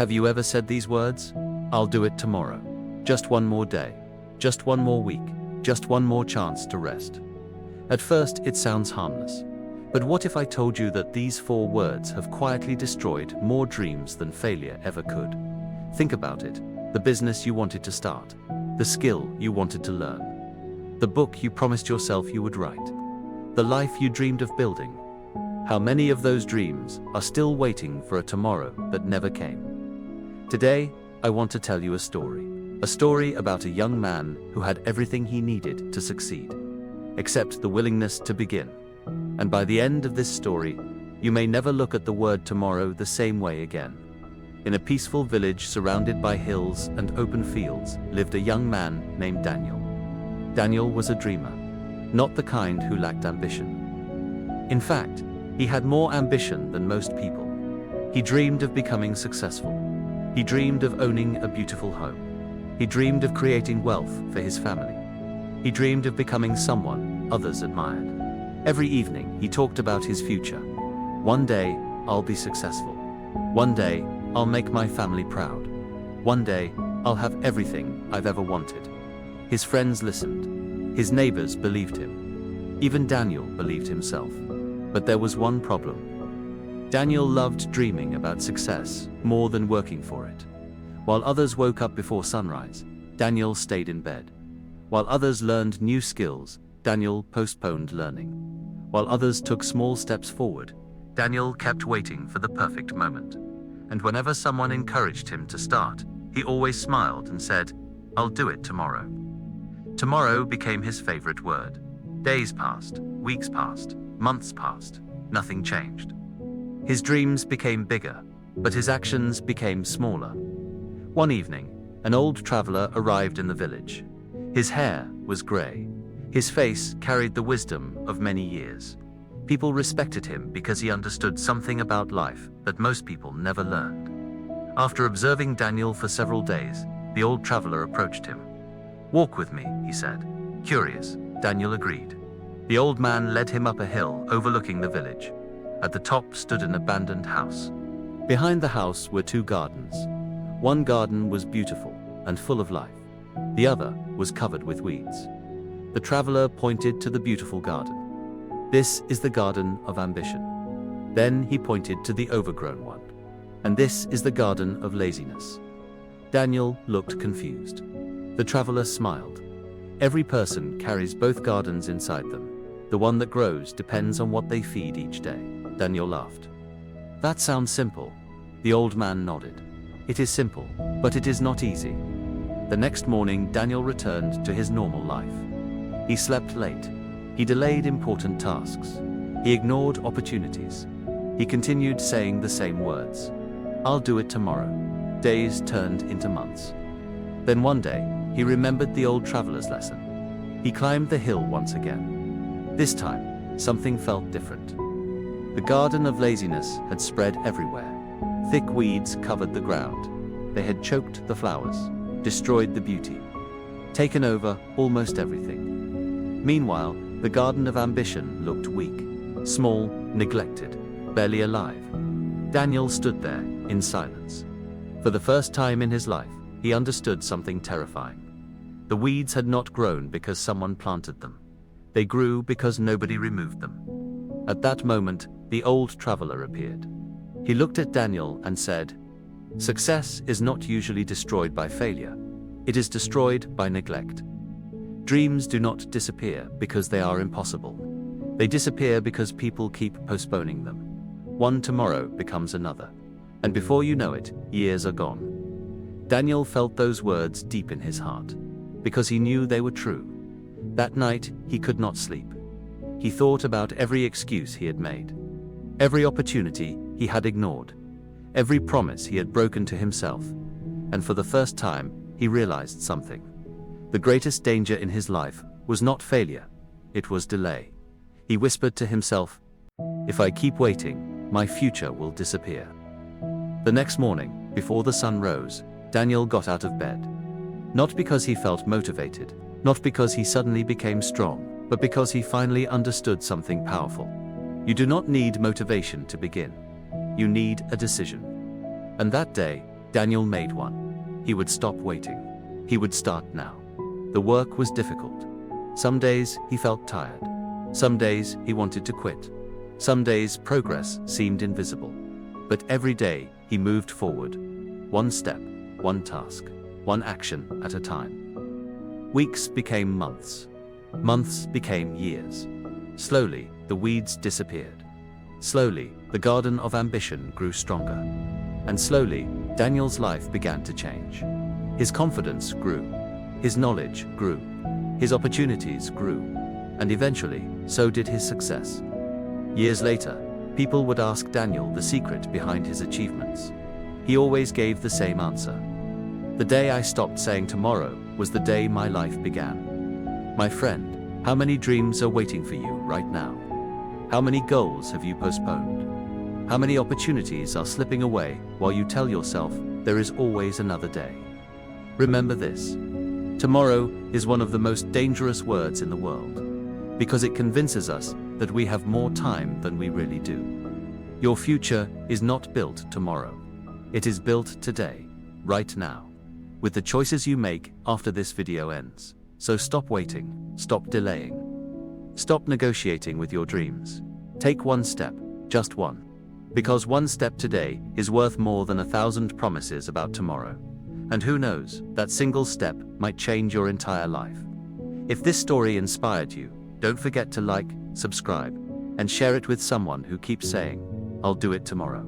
Have you ever said these words? I'll do it tomorrow. Just one more day. Just one more week. Just one more chance to rest. At first, it sounds harmless. But what if I told you that these 4 words have quietly destroyed more dreams than failure ever could? Think about it. The business you wanted to start. The skill you wanted to learn. The book you promised yourself you would write. The life you dreamed of building. How many of those dreams are still waiting for a tomorrow that never came? Today, I want to tell you a story. A story about a young man who had everything he needed to succeed, except the willingness to begin. And by the end of this story, you may never look at the word tomorrow the same way again. In a peaceful village surrounded by hills and open fields lived a young man named Daniel. Daniel was a dreamer, not the kind who lacked ambition. In fact, he had more ambition than most people. He dreamed of becoming successful. He dreamed of owning a beautiful home. He dreamed of creating wealth for his family. He dreamed of becoming someone others admired. Every evening, he talked about his future. One day, I'll be successful. One day, I'll make my family proud. One day, I'll have everything I've ever wanted. His friends listened. His neighbors believed him. Even Daniel believed himself. But there was one problem. Daniel loved dreaming about success more than working for it. While others woke up before sunrise, Daniel stayed in bed. While others learned new skills, Daniel postponed learning. While others took small steps forward, Daniel kept waiting for the perfect moment. And whenever someone encouraged him to start, he always smiled and said, "I'll do it tomorrow." Tomorrow became his favorite word. Days passed, weeks passed, months passed. Nothing changed. His dreams became bigger, but his actions became smaller. One evening, an old traveler arrived in the village. His hair was gray. His face carried the wisdom of many years. People respected him because he understood something about life that most people never learned. After observing Daniel for several days, the old traveler approached him. "Walk with me," he said. Curious, Daniel agreed. The old man led him up a hill overlooking the village. At the top stood an abandoned house. Behind the house were 2 gardens. One garden was beautiful and full of life. The other was covered with weeds. The traveler pointed to the beautiful garden. "This is the garden of ambition." Then he pointed to the overgrown one. "And this is the garden of laziness." Daniel looked confused. The traveler smiled. "Every person carries both gardens inside them. The one that grows depends on what they feed each day." Daniel laughed. "That sounds simple." The old man nodded. "It is simple, but it is not easy." The next morning, Daniel returned to his normal life. He slept late. He delayed important tasks. He ignored opportunities. He continued saying the same words. "I'll do it tomorrow." Days turned into months. Then one day, he remembered the old traveler's lesson. He climbed the hill once again. This time, something felt different. The garden of laziness had spread everywhere. Thick weeds covered the ground. They had choked the flowers, destroyed the beauty, taken over almost everything. Meanwhile, the garden of ambition looked weak, small, neglected, barely alive. Daniel stood there in silence. For the first time in his life, he understood something terrifying. The weeds had not grown because someone planted them. They grew because nobody removed them. At that moment, the old traveler appeared. He looked at Daniel and said, "Success is not usually destroyed by failure. It is destroyed by neglect. Dreams do not disappear because they are impossible. They disappear because people keep postponing them. One tomorrow becomes another. And before you know it, years are gone." Daniel felt those words deep in his heart, because he knew they were true. That night, he could not sleep. He thought about every excuse he had made, every opportunity he had ignored, every promise he had broken to himself. And for the first time, he realized something. The greatest danger in his life was not failure, it was delay. He whispered to himself, "If I keep waiting, my future will disappear." The next morning, before the sun rose, Daniel got out of bed. Not because he felt motivated, not because he suddenly became strong, but because he finally understood something powerful. You do not need motivation to begin. You need a decision. And that day, Daniel made one. He would stop waiting. He would start now. The work was difficult. Some days he felt tired. Some days he wanted to quit. Some days progress seemed invisible. But every day he moved forward. One step, one task, one action at a time. Weeks became months. Months became years. Slowly, the weeds disappeared. Slowly, the garden of ambition grew stronger. And slowly, Daniel's life began to change. His confidence grew. His knowledge grew. His opportunities grew. And eventually, so did his success. Years later, people would ask Daniel the secret behind his achievements. He always gave the same answer. The day I stopped saying tomorrow was the day my life began. My friend, how many dreams are waiting for you right now? How many goals have you postponed? How many opportunities are slipping away while you tell yourself there is always another day? Remember this. Tomorrow is one of the most dangerous words in the world, because it convinces us that we have more time than we really do. Your future is not built tomorrow. It is built today, right now, with the choices you make after this video ends. So stop waiting, stop delaying. Stop negotiating with your dreams. Take one step, just one. Because one step today is worth more than 1,000 promises about tomorrow. And who knows, that single step might change your entire life. If this story inspired you, don't forget to like, subscribe, and share it with someone who keeps saying, "I'll do it tomorrow."